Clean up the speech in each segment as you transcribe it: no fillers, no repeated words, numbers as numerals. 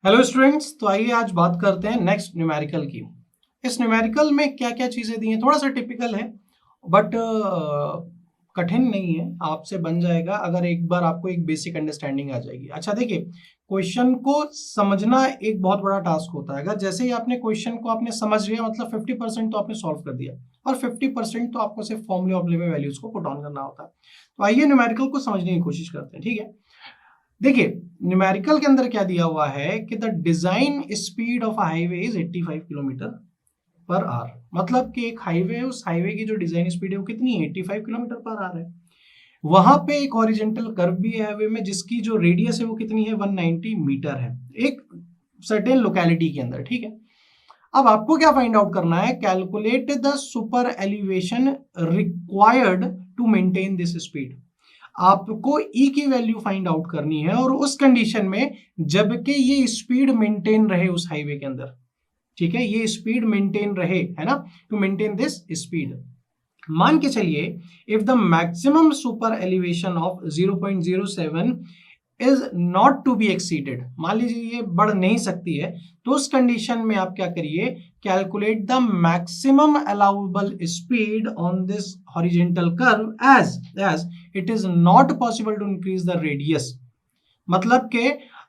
Hello students, तो आइए आज बात करते हैं नेक्स्ट न्यूमेरिकल की। इस न्यूमेरिकल में क्या क्या चीज़ें दी हैं, थोड़ा सा टिपिकल है बट कठिन नहीं है, आपसे बन जाएगा अगर एक बार आपको एक बेसिक अंडरस्टैंडिंग आ जाएगी। अच्छा देखिए, क्वेश्चन को समझना एक बहुत बड़ा टास्क होता है। अगर जैसे ही आपने क्वेश्चन को आपने समझ लिया मतलब 50% तो आपने सॉल्व कर दिया और 50% तो आपको सिर्फ फॉर्मूले ऑफ में वैल्यूज को पुट ऑन करना होता है। तो आइए न्यूमेरिकल को समझने की कोशिश करते हैं, ठीक है। देखिए, न्यूमेरिकल के अंदर क्या दिया हुआ है कि the design speed of highway is 85 kilometre per hour. मतलब कि एक हाईवे है, उस हाईवे की जो डिजाइन स्पीड है वो कितनी है, 85 किलोमीटर पर आवर है। वहां पे एक हॉरिजेंटल कर्व भी है हाईवे में, जिसकी जो रेडियस है वो कितनी है, 190 मीटर है, एक सर्टेन लोकेलिटी के अंदर, ठीक है। अब आपको क्या फाइंड आउट करना है, calculate the super elevation required to maintain this speed. आपको ई की वैल्यू फाइंड आउट करनी है और उस कंडीशन में जबकि ये स्पीड मेंटेन रहे उस हाईवे के अंदर, ठीक है, ये स्पीड मेंटेन रहे, है ना, टू मेंटेन दिस स्पीड। मान के चलिए if the maximum super elevation of 0.07 is not to be exceeded, मान लीजिए ये बढ़ नहीं सकती है, तो उस कंडीशन में आप क्या करिए, calculate the maximum allowable speed on this horizontal curve as it is not possible to increase the radius. मतलब कि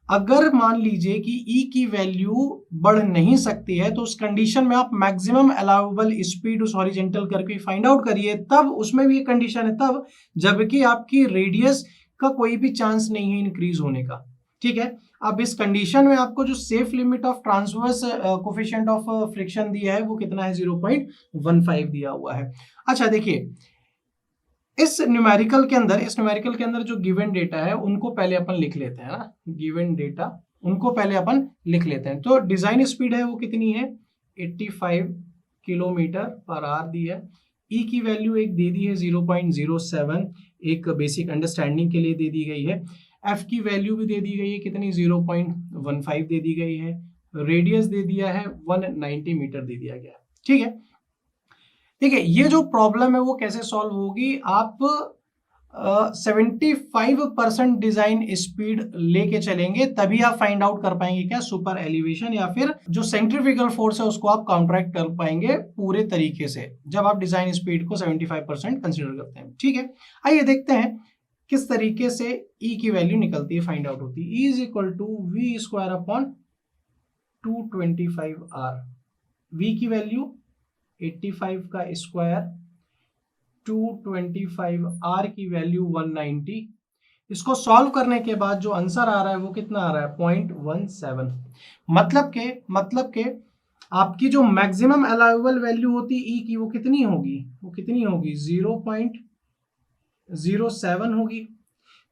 अगर मान लीजिए कि ई की वैल्यू बढ़ नहीं सकती है, तो उस कंडीशन में आप मैक्सिमम अलाउबल स्पीड उस हॉरिजेंटल कर्व की फाइंड आउट करिए, तब उसमें भी एक कंडीशन है, तब जबकि आपकी रेडियस का कोई भी चांस नहीं है इंक्रीज होने का, ठीक है। अब इस कंडीशन में आपको जो safe limit of transverse coefficient of friction दिया है वो कितना है, 0.15 दिया हुआ है। अच्छा देखिए, इस न्यूमेरिकल के अंदर जो गिवन डेटा है उनको पहले अपन लिख लेते हैं ना, गिवन डेटा उनको पहले अपन लिख लेते हैं। तो डिजाइन स्पीड है वो कितनी है, 85 किलोमीटर पर आवर दी है। ई की वैल्यू एक दे दी है 0.07, एक बेसिक अंडरस्टैंडिंग के लिए दे दी गई है। एफ की वैल्यू भी दे दी गई है, कितनी, 0.15 दे दी गई है। रेडियस दे दिया है 190 मीटर दे दिया गया है, ठीक है। ठीक है, ये जो प्रॉब्लम है वो कैसे सॉल्व होगी, आप 75% डिजाइन स्पीड लेके चलेंगे तभी आप फाइंड आउट कर पाएंगे क्या, सुपर एलिवेशन, या फिर जो सेंट्रीफ्यूगल फोर्स है उसको आप काउंटरैक्ट कर पाएंगे पूरे तरीके से जब आप डिजाइन स्पीड को 75% कंसिडर करते हैं, ठीक है। आइए देखते हैं किस तरीके से ई की वैल्यू निकलती है, फाइंड आउट होती है। E is equal to v square upon 225 R. V की वैल्यू 85 का स्क्वायर, 225 आर की वैल्यू 190। इसको सॉल्व करने के बाद जो आंसर आ रहा है वो कितना आ रहा है, 0.17। मतलब के आपकी जो मैक्सिमम अलाउबल वैल्यू होती है ई की वो कितनी होगी, 0.07 होगी,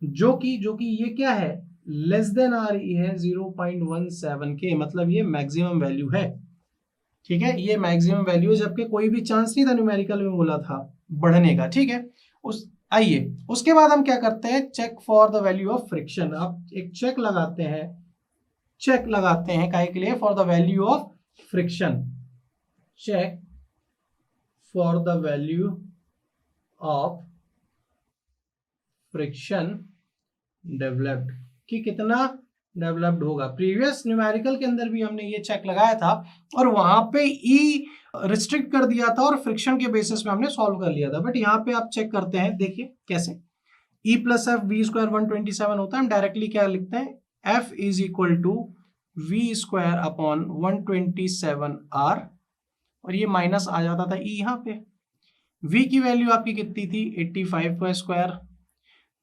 जो कि ये क्या है, लेस देन आ रही है 0.17 के, मतलब ये मैक्सिमम वैल्यू है, ठीक है। ये मैक्सिमम वैल्यू, जबकि कोई भी चांस नहीं था न्यूमेरिकल में बोला था बढ़ने का, ठीक है। उस आइए उसके बाद हम क्या करते हैं, check for the value of friction. आप एक चेक लगाते हैं काहे के लिए, for the value of friction. Check for the value of friction developed, कि कितना डेवलप्ड होगा। प्रीवियस न्यूमेरिकल के अंदर भी हमने ये चेक लगाया था और वहां पे ई रिस्ट्रिक्ट कर दिया था और फ्रिक्शन के बेसिस में हमने सॉल्व कर लिया था, बट यहाँ पे आप चेक करते हैं, देखिए कैसे। E plus f v square 127 होता है, हम डायरेक्टली क्या लिखते हैं, f is equal to v square upon 127 R, और ये माइनस आ जाता था ई यहाँ पे। वी की वैल्यू आपकी कितनी थी, 85 का स्क्वायर,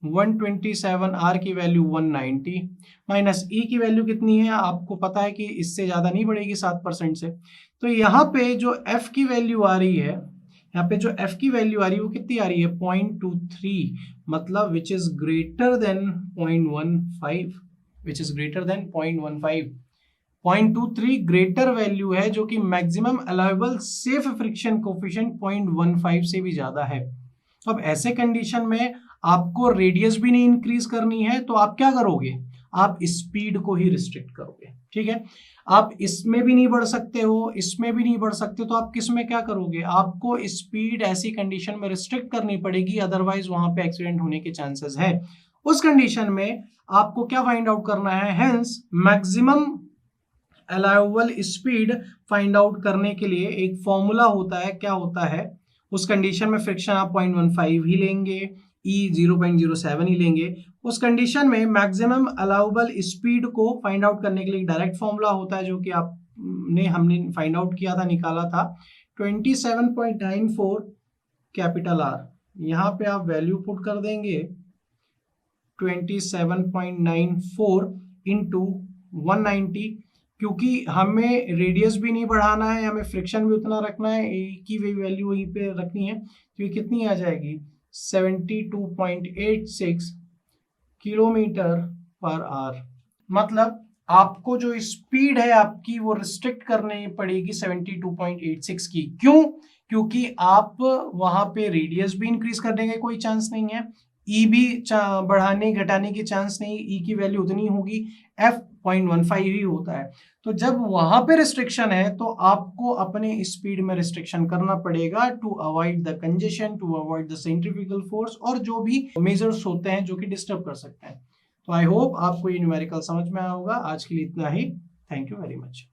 127 आर की वैल्यू 190, माइनस ई की वैल्यू कितनी है, आपको पता है कि इससे ज्यादा नहीं बढ़ेगी 7% से। तो यहाँ पे जो एफ की वैल्यू आ रही है, यहाँ पे जो एफ की वैल्यू आ रही है वो कितनी आ रही है, 0.23, मतलब which is greater than 0.15, which is greater than 0.15। 0.23 greater value है, जो कि maximum allowable safe friction coefficient 0.15 से भी ज्यादा है। अब ऐसे कंडीशन में आपको रेडियस भी नहीं इंक्रीज करनी है, तो आप क्या करोगे, आप स्पीड को ही रिस्ट्रिक्ट करोगे, ठीक है। आप इसमें भी नहीं बढ़ सकते हो, इसमें भी नहीं बढ़ सकते, तो आप किस में क्या करोगे, आपको स्पीड ऐसी कंडीशन में रिस्ट्रिक्ट करनी पड़ेगी, अदरवाइज वहां पे एक्सीडेंट होने के चांसेस है। उस कंडीशन में आपको क्या फाइंड आउट करना है, hence maximum allowable speed find out करने के लिए एक फॉर्मूला होता है, क्या होता है, उस कंडीशन में फ्रिक्शन आप 0.15 ही लेंगे, ई 0.07 ही लेंगे। उस कंडीशन में मैक्सिमम अलाउबल स्पीड को फाइंड आउट करने के लिए एक डायरेक्ट फॉर्मूला होता है, जो कि हमने फाइंड आउट किया था, निकाला था 27.94 कैपिटल आर। यहाँ पे आप वैल्यू पुट कर देंगे 27.94 इंटू 190, क्योंकि हमें रेडियस भी नहीं बढ़ाना है, हमें फ्रिक्शन भी उतना रखना है, ए की वही वैल्यू वहीं पे रखनी है, तो ये कितनी आ जाएगी 72.86 किलोमीटर पर आवर। मतलब आपको जो स्पीड है आपकी वो रिस्ट्रिक्ट करनी पड़ेगी 72.86 की। क्यों? क्योंकि आप वहां पे रेडियस भी इंक्रीज करने का कोई चांस नहीं है, ई भी बढ़ाने घटाने की चांस नहीं, ई की वैल्यू उतनी होगी, एफ 0.15 ही होता है। तो जब वहां पे रिस्ट्रिक्शन है तो आपको अपने स्पीड में रिस्ट्रिक्शन करना पड़ेगा to avoid the congestion, to avoid the centrifugal force और जो भी मेजर्स होते हैं जो कि डिस्टर्ब कर सकते हैं। तो आई होप आपको ये न्यूमेरिकल समझ में आया होगा। आज के लिए इतना ही। Thank you very much.